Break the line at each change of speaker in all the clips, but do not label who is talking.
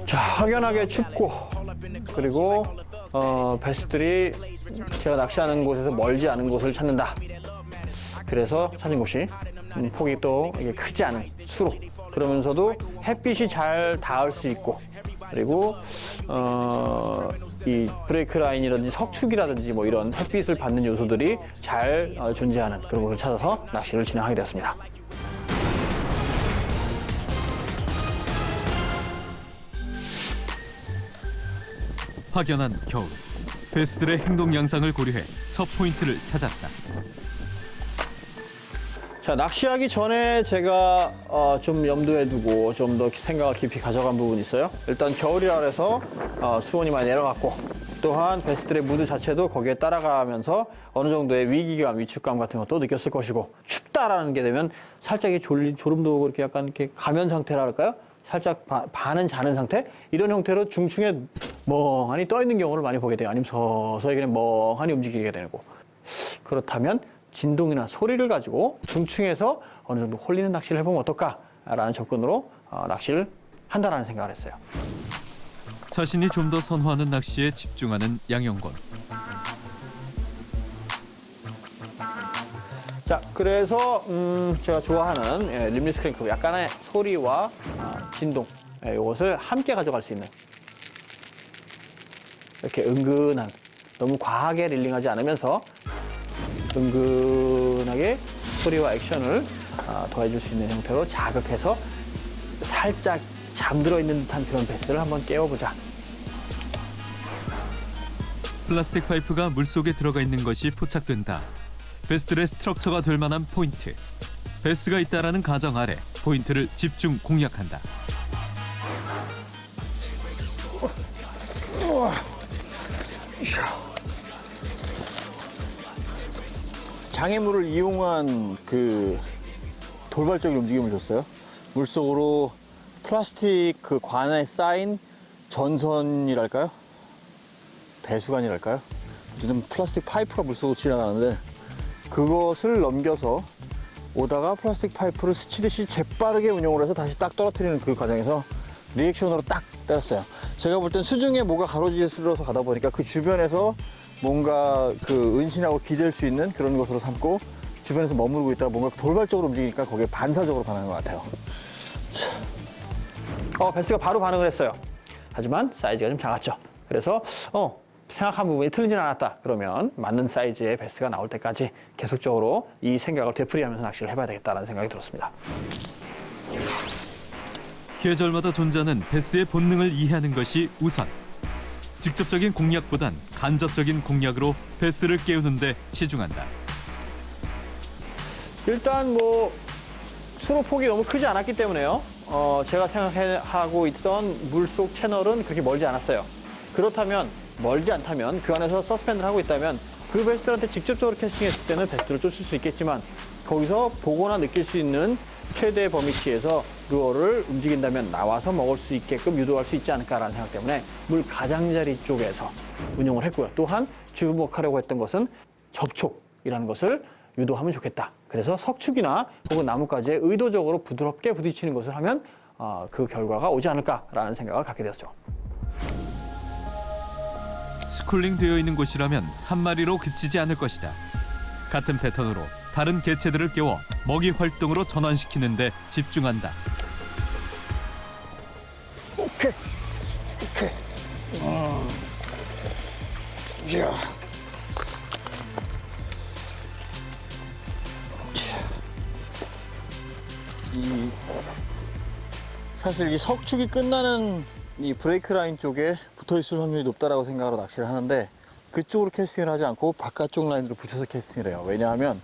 자, 확연하게 춥고 그리고 베스들이 제가 낚시하는 곳에서 멀지 않은 곳을 찾는다. 그래서 찾은 곳이 폭이 또 이게 크지 않은 수로, 그러면서도 햇빛이 잘 닿을 수 있고, 그리고 이 브레이크 라인이라든지 석축이라든지 뭐 이런 햇빛을 받는 요소들이 잘 존재하는 그런 곳을 찾아서 낚시를 진행하게 되었습니다.
확연한 겨울, 베스들의 행동 양상을 고려해 첫 포인트를 찾았다.
자, 낚시하기 전에 제가 좀 염두에 두고 좀 더 생각을 깊이 가져간 부분이 있어요. 일단 겨울이라 그래서 수온이 많이 내려갔고, 또한 베스들의 무드 자체도 거기에 따라가면서 어느 정도의 위기감, 위축감 같은 것도 느꼈을 것이고, 춥다라는 게 되면 살짝 졸음도 오고 이렇게 약간 이렇게 가면 상태라 할까요? 살짝 반은 자는 상태? 이런 형태로 중층에 멍하니 떠 있는 경우를 많이 보게 돼요. 아니면 서서히 그냥 멍하니 움직이게 되고. 그렇다면 진동이나 소리를 가지고 중층에서 어느 정도 홀리는 낚시를 해보면 어떨까라는 접근으로 낚시를 한다라는 생각을 했어요.
자신이 좀 더 선호하는 낚시에 집중하는 양영권.
자, 그래서 제가 좋아하는 림리스 크랭크, 약간의 소리와 진동, 이것을 함께 가져갈 수 있는, 이렇게 은근한, 너무 과하게 릴링하지 않으면서 은근하게 소리와 액션을 더해줄 수 있는 형태로 자극해서 살짝 잠들어 있는 듯한 그런 베스를 한번 깨워보자.
플라스틱 파이프가 물속에 들어가 있는 것이 포착된다. 베스들의 스트럭처가 될 만한 포인트. 베스가 있다라는 가정 아래 포인트를 집중 공략한다.
장애물을 이용한 그 돌발적인 움직임을 줬어요. 물속으로 플라스틱 그 관에 쌓인 전선이랄까요? 배수관이랄까요? 어쨌든 플라스틱 파이프가 물속으로 지나가는데, 그것을 넘겨서 오다가 플라스틱 파이프를 스치듯이 재빠르게 운용을 해서 다시 딱 떨어뜨리는 그 과정에서 리액션으로 딱 때렸어요. 제가 볼 땐 수중에 뭐가 가로지르러서 가다 보니까 그 주변에서 뭔가 그 은신하고 기댈 수 있는 그런 것으로 삼고 주변에서 머무르고 있다가 뭔가 돌발적으로 움직이니까 거기에 반사적으로 반응한 것 같아요. 베스가 바로 반응을 했어요. 하지만 사이즈가 좀 작았죠. 그래서 생각한 부분이 틀리진 않았다. 그러면 맞는 사이즈의 베스가 나올 때까지 계속적으로 이 생각을 되풀이하면서 낚시를 해봐야 되겠다는 생각이 들었습니다.
계절마다 존재하는 베스의 본능을 이해하는 것이 우선. 직접적인 공략보단 간접적인 공략으로 베스를 깨우는 데 치중한다.
일단 뭐 수로 폭이 너무 크지 않았기 때문에요. 제가 생각하고 있던 물속 채널은 그렇게 멀지 않았어요. 그렇다면, 멀지 않다면, 그 안에서 서스펜드를 하고 있다면 그 베스들한테 직접적으로 캐스팅했을 때는 베스를 쫓을 수 있겠지만, 거기서 보거나 느낄 수 있는 최대 범위치에서 루어를 움직인다면 나와서 먹을 수 있게끔 유도할 수 있지 않을까라는 생각 때문에 물 가장자리 쪽에서 운용을 했고요. 또한 주목하려고 했던 것은 접촉이라는 것을 유도하면 좋겠다. 그래서 석축이나 혹은 나뭇가지에 의도적으로 부드럽게 부딪히는 것을 하면 그 결과가 오지 않을까라는 생각을 갖게 되었죠.
스쿨링 되어 있는 곳이라면 한 마리로 그치지 않을 것이다. 같은 패턴으로 다른 개체들을 깨워 먹이 활동으로 전환시키는 데 집중한다.
오케이. 이야. 사실 이 석축이 끝나는 이 브레이크 라인 쪽에 붙어 있을 확률이 높다라고 생각하러 낚시를 하는데, 그쪽으로 캐스팅을 하지 않고 바깥쪽 라인으로 붙여서 캐스팅을 해요. 왜냐하면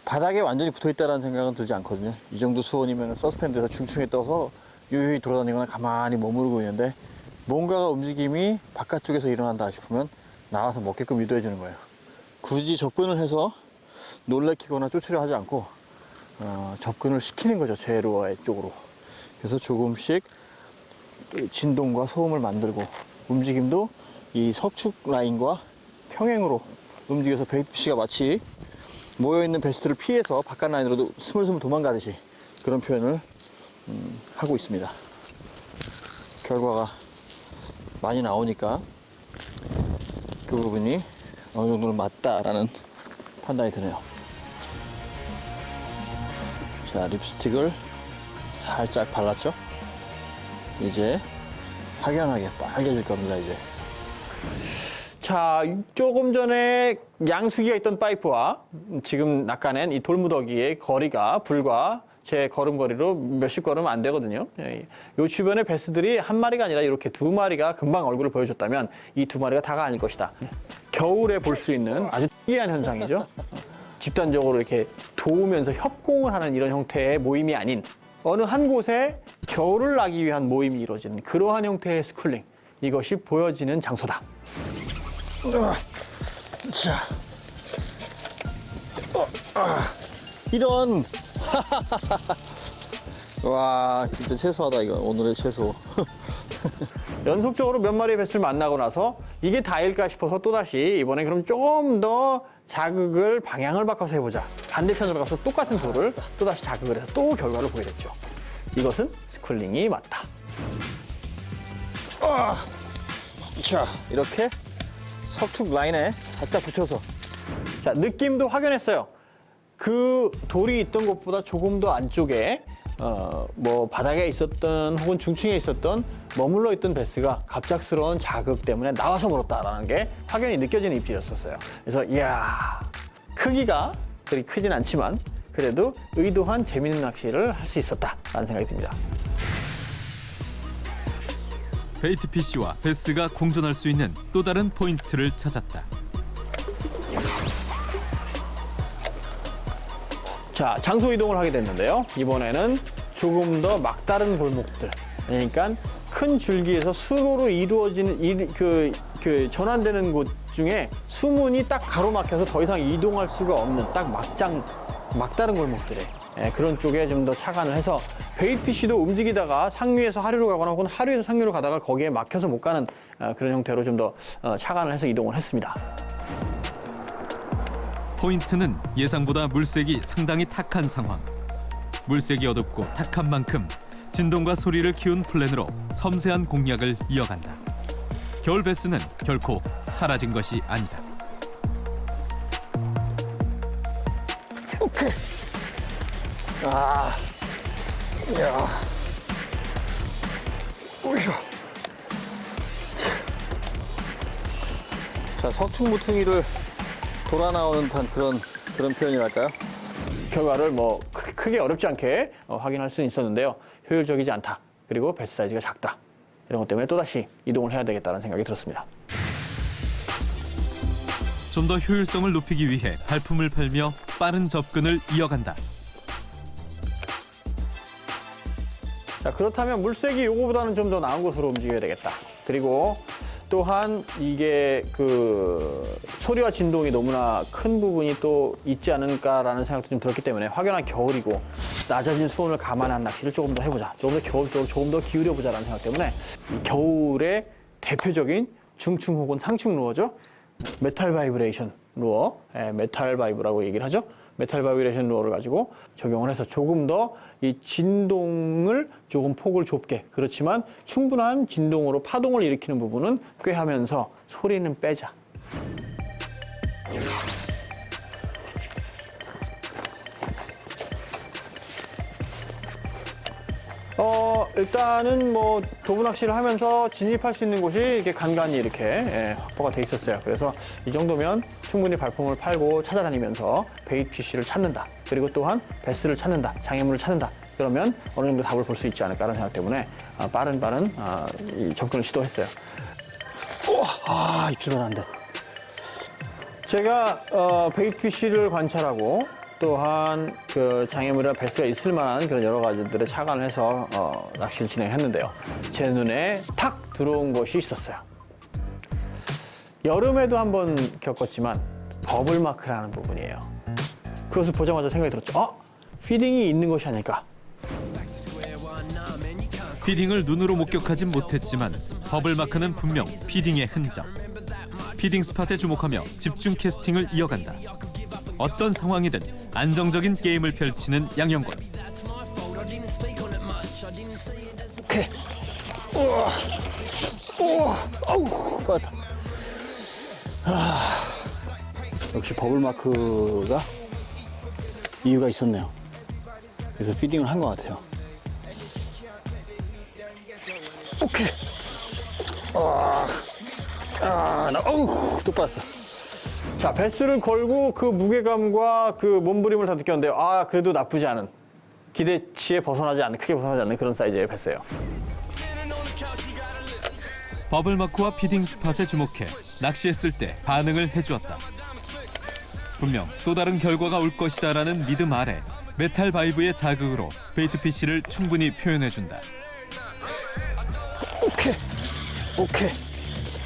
바닥에 완전히 붙어 있다는 생각은 들지 않거든요. 이 정도 수온이면 서스펜드에서 중층에 떠서 유유히 돌아다니거나 가만히 머무르고 있는데, 뭔가가 움직임이 바깥쪽에서 일어난다 싶으면 나와서 먹게끔 유도해 주는 거예요. 굳이 접근을 해서 놀래키거나 쫓으려 하지 않고 접근을 시키는 거죠, 제 루어의 쪽으로. 그래서 조금씩 진동과 소음을 만들고, 움직임도 이 석축 라인과 평행으로 움직여서 베이트피쉬가 마치 모여있는 베스트를 피해서 바깥 라인으로도 스물스물 도망가듯이 그런 표현을 하고 있습니다. 결과가 많이 나오니까 그 부분이 어느 정도는 맞다라는 판단이 드네요. 자, 립스틱을 살짝 발랐죠? 이제 확연하게 빨개질 겁니다, 이제. 자, 조금 전에 양수기가 있던 파이프와 지금 낚아낸 이 돌무더기의 거리가 불과 제 걸음거리로 몇십 걸음 안 되거든요. 이 주변의 베스들이 한 마리가 아니라 이렇게 두 마리가 금방 얼굴을 보여줬다면 이 두 마리가 다가 아닐 것이다. 겨울에 볼 수 있는 아주 특이한 현상이죠. 집단적으로 이렇게 도우면서 협공을 하는 이런 형태의 모임이 아닌 어느 한 곳에 겨울을 나기 위한 모임이 이루어지는 그러한 형태의 스쿨링. 이것이 보여지는 장소다. 자, 이런 와, 진짜 최소하다 이거. 오늘의 최소. 연속적으로 몇 마리의 배스를 만나고 나서 이게 다일까 싶어서 또다시 이번에 그럼 조금 더 자극을 방향을 바꿔서 해보자. 반대편으로 가서 똑같은 돌을 또다시 자극을 해서 또 결과를 보게 됐죠. 이것은 스쿨링이 맞다. 자, 이렇게 석축 라인에 살짝 붙여서, 자, 느낌도 확연했어요. 그 돌이 있던 곳보다 조금 더 안쪽에 뭐 바닥에 있었던 혹은 중층에 있었던 머물러 있던 베스가 갑작스러운 자극 때문에 나와서 물었다라는 게 확연히 느껴지는 입질이었어요. 그래서 이야, 크기가 그리 크진 않지만 그래도 의도한 재밌는 낚시를 할 수 있었다라는 생각이 듭니다.
베이트 피쉬와 베스가 공존할 수 있는 또 다른 포인트를 찾았다.
자, 장소 이동을 하게 됐는데요. 이번에는 조금 더 막다른 골목들, 그러니까 큰 줄기에서 수로로 이루어지는 전환되는 곳 중에 수문이 딱 가로막혀서 더 이상 이동할 수가 없는 딱 막다른 골목들에, 그런 쪽에 좀 더 착안을 해서 베이트피쉬도 움직이다가 상류에서 하류로 가거나 혹은 하류에서 상류로 가다가 거기에 막혀서 못 가는 그런 형태로 좀 더 착안을 해서 이동을 했습니다.
포인트는 예상보다 물색이 상당히 탁한 상황. 물색이 어둡고 탁한 만큼 진동과 소리를 키운 플랜으로 섬세한 공략을 이어간다. 겨울 베스는 결코 사라진 것이 아니다.
오케이. 아, 야, 오이쇼. 자, 석충무퉁이를 돌아 나오는 듯한 그런 표현이랄까요? 결과를 뭐 크게 어렵지 않게 확인할 수는 있었는데요. 효율적이지 않다. 그리고 베스 사이즈가 작다. 이런 것 때문에 또다시 이동을 해야 되겠다는 생각이 들었습니다.
좀 더 효율성을 높이기 위해 발품을 팔며 빠른 접근을 이어간다.
자, 그렇다면 물색이 요거보다는 좀 더 나은 곳으로 움직여야 되겠다. 그리고 또한 이게 그 소리와 진동이 너무나 큰 부분이 또 있지 않을까라는 생각도 좀 들었기 때문에 확연한 겨울이고 낮아진 수온을 감안한 낚시를 조금 더 해보자. 조금 더 겨울 쪽으로 조금 더 기울여보자라는 생각 때문에 이 겨울의 대표적인 중층 혹은 상층 루어죠. 메탈 바이브레이션 루어, 메탈 바이브라고 얘기를 하죠. 메탈 바이브레이션 루어를 가지고 적용을 해서 조금 더 이 진동을 조금 폭을 좁게, 그렇지만 충분한 진동으로 파동을 일으키는 부분은 꾀하면서 소리는 빼자. 일단은 뭐 도부 낚시를 하면서 진입할 수 있는 곳이 이렇게 간간히 이렇게 확보가 돼 있었어요. 그래서 이 정도면 충분히 발품을 팔고 찾아다니면서 베이트 피쉬를 찾는다. 그리고 또한 베스를 찾는다. 장애물을 찾는다. 그러면 어느 정도 답을 볼 수 있지 않을까라는 생각 때문에 빠른 이 접근을 시도했어요. 입질은 안 돼. 제가 베이트 피쉬를 관찰하고 또한 그 장애물이나 베스가 있을 만한 그런 여러 가지들에 착안을 해서 낚시를 진행했는데요. 제 눈에 탁 들어온 것이 있었어요. 여름에도 한번 겪었지만 버블마크라는 부분이에요. 그것을 보자마자 생각이 들었죠. 피딩이 있는 것이 아닐까.
피딩을 눈으로 목격하진 못했지만 버블마크는 분명 피딩의 흔적. 피딩 스팟에 주목하며 집중 캐스팅을 이어간다. 어떤 상황이든 안정적인 게임을 펼치는 양영권.
오케이. 우와, 우와, 아우, 빠졌다. 역시 버블마크가 이유가 있었네요. 그래서 피딩을 한 것 같아요. 오케이. 또 빠졌어. 자, 배스를 걸고 그 무게감과 그 몸부림을 다 느꼈는데요. 그래도 나쁘지 않은, 기대치에 벗어나지 않는, 크게 벗어나지 않는 그런 사이즈의 배스예요.
버블마크와 피딩 스팟에 주목해 낚시했을 때 반응을 해주었다. 분명 또 다른 결과가 올 것이다라는 믿음 아래 메탈 바이브의 자극으로 베이트피쉬를 충분히 표현해준다.
오케이.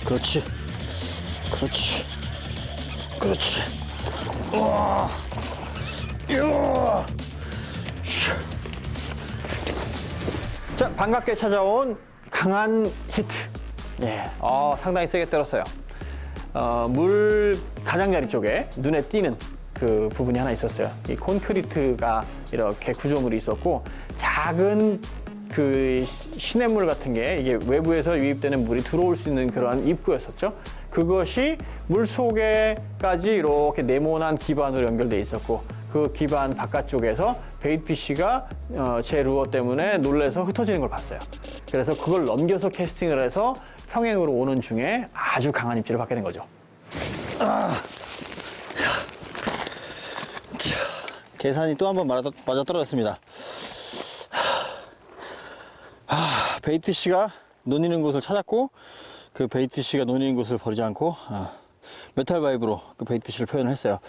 그렇지. 우와. 자, 반갑게 찾아온 강한 히트. 예, 상당히 세게 때렸어요. 물 가장자리 쪽에 눈에 띄는 그 부분이 하나 있었어요. 이 콘크리트가 이렇게 구조물이 있었고, 작은 그 시냇물 같은 게 이게 외부에서 유입되는 물이 들어올 수 있는 그러한 입구였었죠. 그것이 물 속에까지 이렇게 네모난 기반으로 연결돼 있었고, 그 기반 바깥쪽에서 베이트피쉬가 제 루어 때문에 놀래서 흩어지는 걸 봤어요. 그래서 그걸 넘겨서 캐스팅을 해서 평행으로 오는 중에 아주 강한 입질을 받게 된 거죠. 계산이 또 한 번 맞아 떨어졌습니다. 베이트피쉬가 논이는 곳을 찾았고, 그 베이트피쉬가 논이는 곳을 버리지 않고 메탈 바이브로 그 베이트피쉬를 표현을 했어요.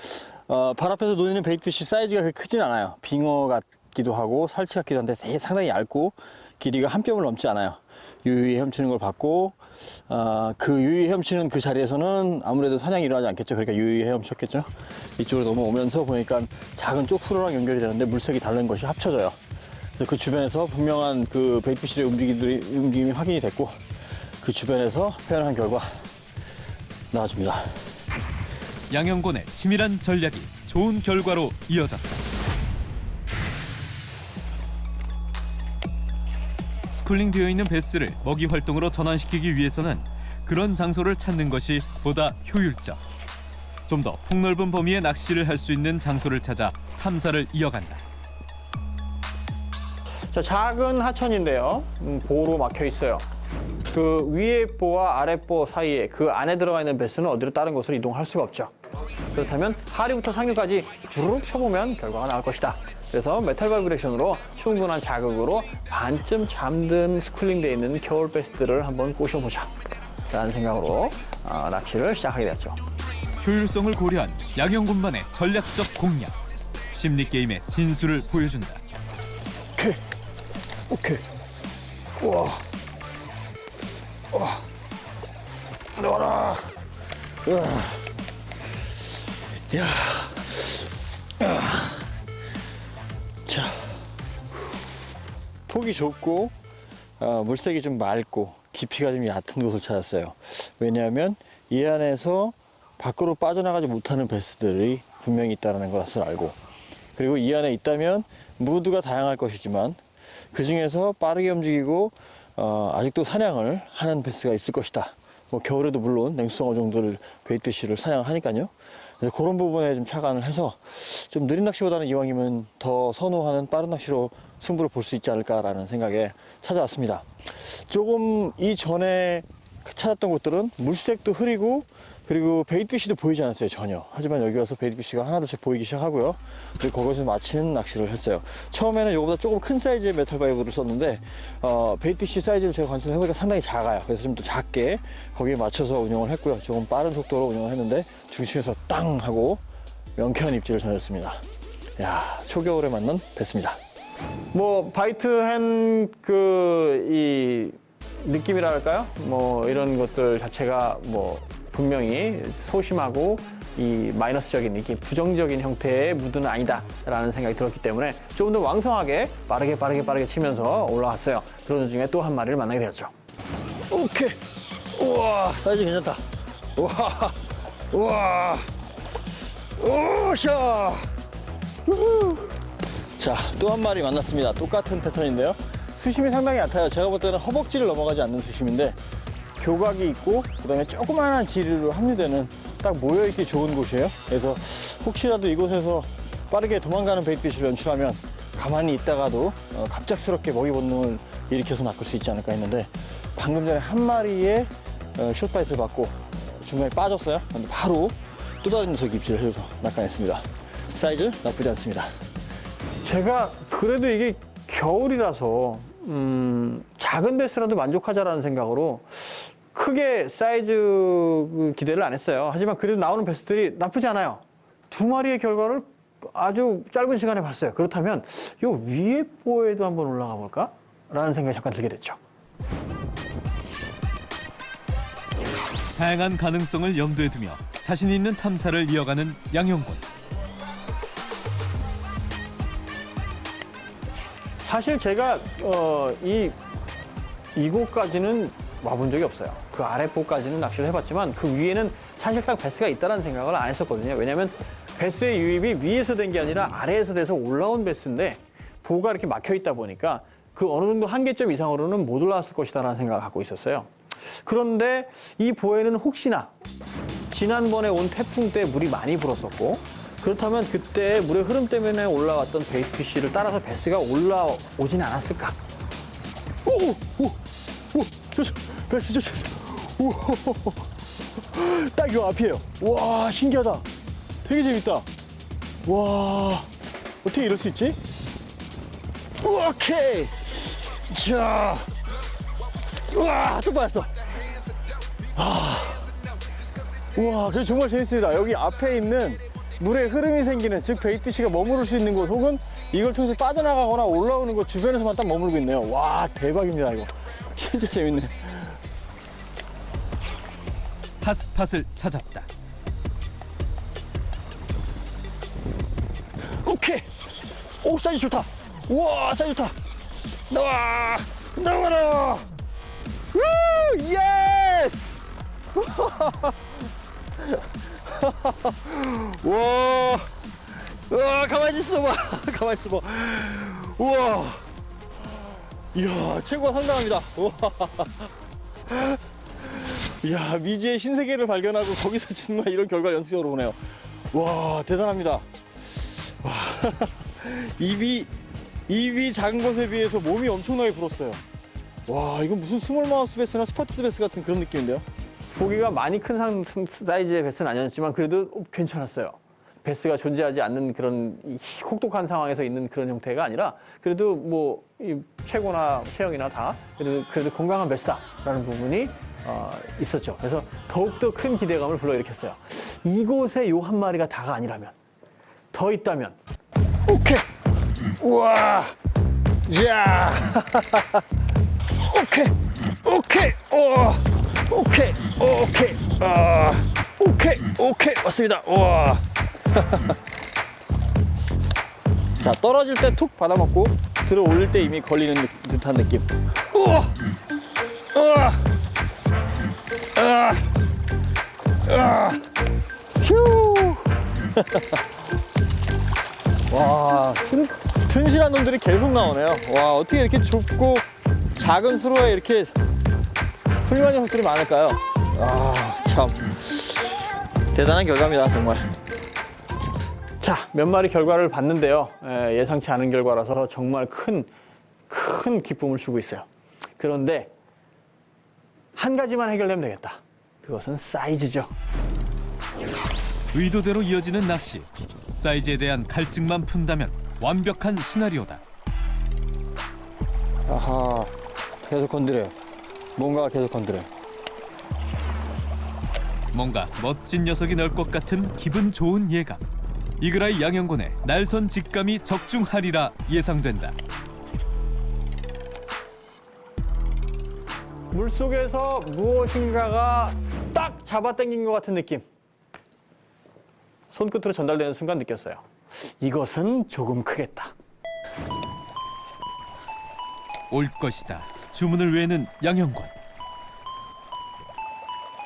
발 앞에서 논이는 베이트피쉬 사이즈가 그렇게 크진 않아요. 빙어 같기도 하고 살치 같기도 한데 되게 상당히 얇고 길이가 한 뼘을 넘지 않아요. 유유히 헤엄치는 걸 봤고, 그 유유히 헤엄치는 그 자리에서는 아무래도 사냥이 일어나지 않겠죠. 그러니까 유유히 헤엄쳤겠죠. 이쪽으로 넘어오면서 보니까 작은 쪽수로랑 연결이 되는데 물색이 다른 것이 합쳐져요. 그래서 그 주변에서 분명한 그 베이트피쉬의 움직임이 확인이 됐고, 그 주변에서 표현한 결과 나와줍니다.
양형곤의 치밀한 전략이 좋은 결과로 이어졌다. 스쿨링되어 있는 베스를 먹이 활동으로 전환시키기 위해서는 그런 장소를 찾는 것이 보다 효율적. 좀 더 폭넓은 범위의 낚시를 할 수 있는 장소를 찾아 탐사를 이어간다.
자, 작은 하천인데요. 보로 막혀 있어요. 그 위에 보와 아래 보 사이에 그 안에 들어가 있는 베스는 어디로 다른 곳으로 이동할 수가 없죠. 그렇다면 하류부터 상류까지 주르륵 쳐보면 결과가 나올 것이다. 그래서 메탈 바이브레이션으로 충분한 자극으로 반쯤 잠든 스쿨링되어 있는 겨울 베스들을 한번 꼬셔보자 라는 생각으로 낚시를 시작하게 되었죠.
효율성을 고려한 양형곤만의 전략적 공략. 심리게임의 진수를 보여준다.
오케이. 우와. 넣어라. 야. 자. 폭이 좁고, 물색이 좀 맑고, 깊이가 좀 얕은 곳을 찾았어요. 왜냐하면 이 안에서 밖으로 빠져나가지 못하는 베스들이 분명히 있다는 것을 알고, 그리고 이 안에 있다면 무드가 다양할 것이지만 그 중에서 빠르게 움직이고 아직도 사냥을 하는 베스가 있을 것이다. 뭐 겨울에도 물론 냉수성어 정도를 베이트피쉬를 사냥을 하니까요. 그래서 그런 부분에 좀 착안을 해서 좀 느린 낚시보다는 이왕이면 더 선호하는 빠른 낚시로 승부를 볼 수 있지 않을까라는 생각에 찾아왔습니다. 조금 이전에 찾았던 곳들은 물색도 흐리고, 그리고 베이트피쉬도 보이지 않았어요, 전혀. 하지만 여기 와서 베이트피쉬가 하나둘씩 보이기 시작하고요. 그리고 거기서 마치는 낚시를 했어요. 처음에는 이거보다 조금 큰 사이즈의 메탈 바이브를 썼는데 베이트피쉬 사이즈를 제가 관찰을 해보니까 상당히 작아요. 그래서 좀 더 작게 거기에 맞춰서 운영을 했고요. 조금 빠른 속도로 운영을 했는데 중심에서 땅 하고 명쾌한 입질을 전했습니다. 야, 초겨울에 맞는 배스입니다. 뭐 바이트한 이 느낌이라 할까요? 뭐 이런 것들 자체가 뭐 분명히 소심하고 이 마이너스적인 이렇게 부정적인 형태의 무드는 아니다라는 생각이 들었기 때문에 조금 더 왕성하게 빠르게 치면서 올라왔어요. 그런 중에 또 한 마리를 만나게 되었죠. 오케이. 우와, 사이즈 괜찮다. 우와. 오샤. 자, 또 한 마리 만났습니다. 똑같은 패턴인데요. 수심이 상당히 얕아요. 제가 볼 때는 허벅지를 넘어가지 않는 수심인데 교각이 있고 그다음에 조그마한 지류로 합류되는 딱 모여있기 좋은 곳이에요. 그래서 혹시라도 이곳에서 빠르게 도망가는 베이트피쉬를 연출하면 가만히 있다가도 갑작스럽게 먹이 본능을 일으켜서 낚을 수 있지 않을까 했는데 방금 전에 한 마리의 숏바이트를 받고 중간에 빠졌어요. 근데 바로 또 다른 녀석이 입질을 해줘서 낚아냈습니다. 사이즈 나쁘지 않습니다. 제가 그래도 이게 겨울이라서 작은 베스라도 만족하자라는 생각으로 크게 사이즈 기대를 안 했어요. 하지만 그래도 나오는 베스들이 나쁘지 않아요. 두 마리의 결과를 아주 짧은 시간에 봤어요. 그렇다면 요 위에 보에도 한번 올라가 볼까? 라는 생각이 잠깐 들게 됐죠.
다양한 가능성을 염두에 두며 자신 있는 탐사를 이어가는 양형군.
사실 제가 이곳까지는 와본 적이 없어요. 그 아랫부까지는 낚시를 해봤지만 그 위에는 사실상 베스가 있다는 생각을 안 했었거든요. 왜냐하면 베스의 유입이 위에서 된 게 아니라 아래에서 돼서 올라온 베스인데 보가 이렇게 막혀 있다 보니까 그 어느 정도 한계점 이상으로는 못 올라왔을 것이다라는 생각을 갖고 있었어요. 그런데 이 보에는 혹시나 지난번에 온 태풍 때 물이 많이 불었었고 그렇다면 그때 물의 흐름 때문에 올라왔던 베이트피쉬를 따라서 베스가 올라오진 않았을까? 베스 저. 딱 요 앞이에요. 와, 신기하다. 되게 재밌다. 와, 어떻게 이럴 수 있지? 오케이. 자, 와, 또 봤어. 우와, 그래 정말 재밌습니다. 여기 앞에 있는 물에 흐름이 생기는, 즉 베이트피쉬가 머무를 수 있는 곳 혹은 이걸 통해서 빠져나가거나 올라오는 곳 주변에서만 딱 머물고 있네요. 와, 대박입니다 이거. 진짜 재밌네.
핫스팟을 찾았다.
오케이. 오, 사이즈 좋다. 우와, 사이즈 좋다. 나와라. 우, 예스. 와, 가만히 있어봐. 가만히 있어봐. 우와. 이야, 최고가 상당합니다. 우와. 이야, 미지의 신세계를 발견하고 거기서 정말 이런 결과를 연속적으로 보네요. 와, 대단합니다. 와, 입이 작은 것에 비해서 몸이 엄청나게 불었어요. 와, 이건 무슨 스몰마우스 베스나 스퍼티드 베스 같은 그런 느낌인데요. 고기가 많이 큰 사이즈의 베스는 아니었지만 그래도 괜찮았어요. 베스가 존재하지 않는 그런 혹독한 상황에서 있는 그런 형태가 아니라 그래도 뭐 최고나 체형이나 다 그래도 건강한 베스다라는 부분이 있었죠. 그래서 더욱더 큰 기대감을 불러일으켰어요. 이곳에 요 한 마리가 다가 아니라면 더 있다면 오케이. 우와. 야. 오케이. 오케이. 오케이. 왔습니다. 우와. 자, 떨어질 때 툭 받아먹고 들어 올릴 때 이미 걸리는 듯한 느낌. 우와. 휴. 와, 튼실한 놈들이 계속 나오네요. 와, 어떻게 이렇게 좁고 작은 수로에 이렇게 훌륭한 녀석들이 많을까요? 아, 참 대단한 결과입니다, 정말. 자, 몇 마리 결과를 봤는데요. 예상치 않은 결과라서 정말 큰 기쁨을 주고 있어요. 그런데 한 가지만 해결되면 되겠다. 그것은 사이즈죠.
의도대로 이어지는 낚시. 사이즈에 대한 갈증만 푼다면 완벽한 시나리오다.
아하, 계속 건드려요. 뭔가 계속 건드려요.
뭔가 멋진 녀석이 날 것 같은 기분 좋은 예감. 이그라이 양형군의 날선 직감이 적중하리라 예상된다.
물속에서 무엇인가가 딱 잡아당긴 것 같은 느낌. 손끝으로 전달되는 순간 느꼈어요. 이것은 조금 크겠다.
올 것이다. 주문을 외는 양형군.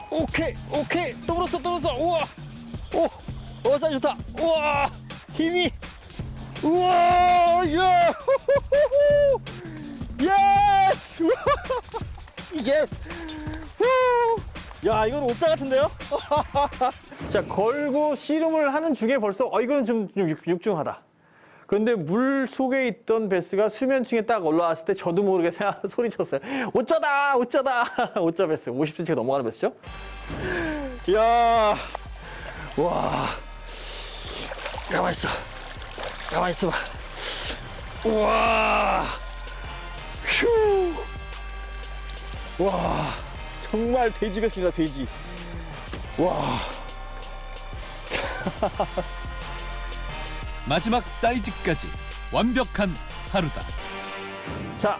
오케이. 또 불었어. 우와. 오, 사이즈 좋다. 우와, 힘이. 우와, 야. 예스! 예스! 후! 야, 이건 오짜 같은데요? 자, 걸고 씨름을 하는 중에 벌써, 이건 좀 육중하다. 그런데 물 속에 있던 베스가 수면층에 딱 올라왔을 때 저도 모르게 소리쳤어요. 오짜다! 오짜다! 오짜 베스. 50cm가 넘어가는 베스죠? 이야, 와. 가만있어. 가만있어 봐. 우와. 휴. 와. 정말 돼지 베스입니다, 돼지. 와.
마지막 사이즈까지 완벽한 하루다.
자,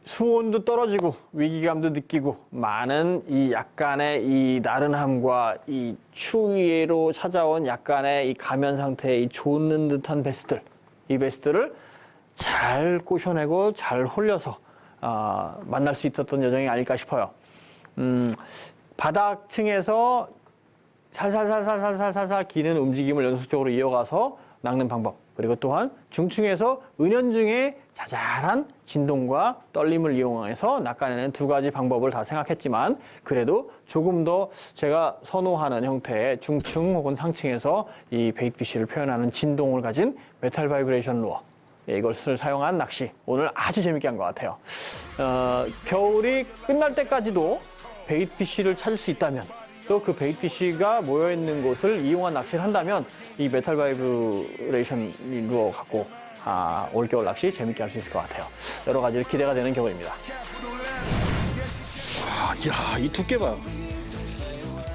수온도 떨어지고 위기감도 느끼고 많은 이 약간의 이 나른함과 이 추위로 찾아온 약간의 이 가면 상태의 이 솟는 듯한 베스들, 이 베스들을 잘 꼬셔내고 잘 홀려서 만날 수 있었던 여정이 아닐까 싶어요. 바닥층에서 살살살살살살살 기는 움직임을 연속적으로 이어가서 낚는 방법, 그리고 또한 중층에서 은연중에 자잘한 진동과 떨림을 이용해서 낚아내는 두 가지 방법을 다 생각했지만 그래도 조금 더 제가 선호하는 형태의 중층 혹은 상층에서 이 베이트피쉬를 표현하는 진동을 가진 메탈 바이브레이션 루어, 이것을 사용한 낚시 오늘 아주 재밌게 한 것 같아요. 겨울이 끝날 때까지도 베이트피쉬를 찾을 수 있다면, 또 그 베이트피쉬가 모여있는 곳을 이용한 낚시를 한다면 이 메탈 바이브레이션 루어 갖고 올겨울 낚시 재밌게 할 수 있을 것 같아요. 여러 가지 기대가 되는 겨울입니다. 이야, 이 두께 봐요.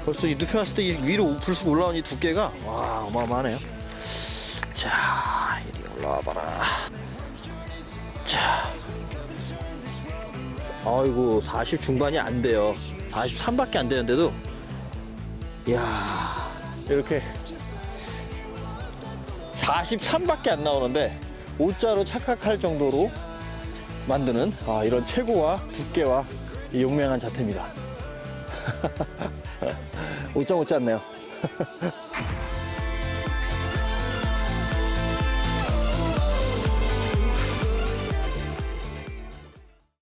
벌써 이 눕혀놨을 때 위로 불쑥 올라온 이 두께가 와, 어마어마하네요. 자, 이리 올라와 봐라. 자, 아이고 40 중반이 안 돼요. 43밖에 안 되는데도 이야, 이렇게 43밖에 안 나오는데 오자로 착각할 정도로 만드는 이런 체구와 두께와 이 용맹한 자태입니다. 오자 못지 않네요.